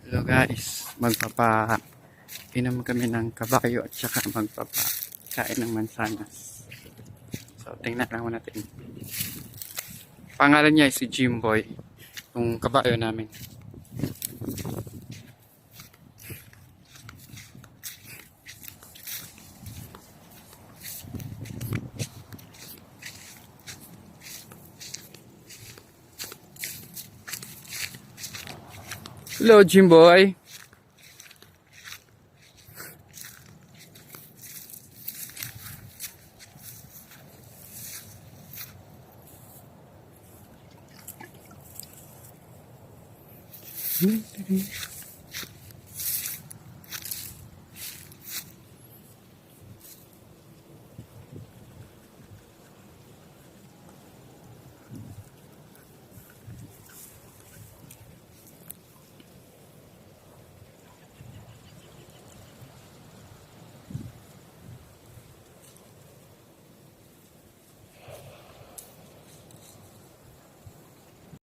Hello guys, inom kami ng kabayo at saka kain ng mansanas. So tingnan lang natin. Pangalan niya ay si Jimboy, yung kabayo namin. Hello Jimboy.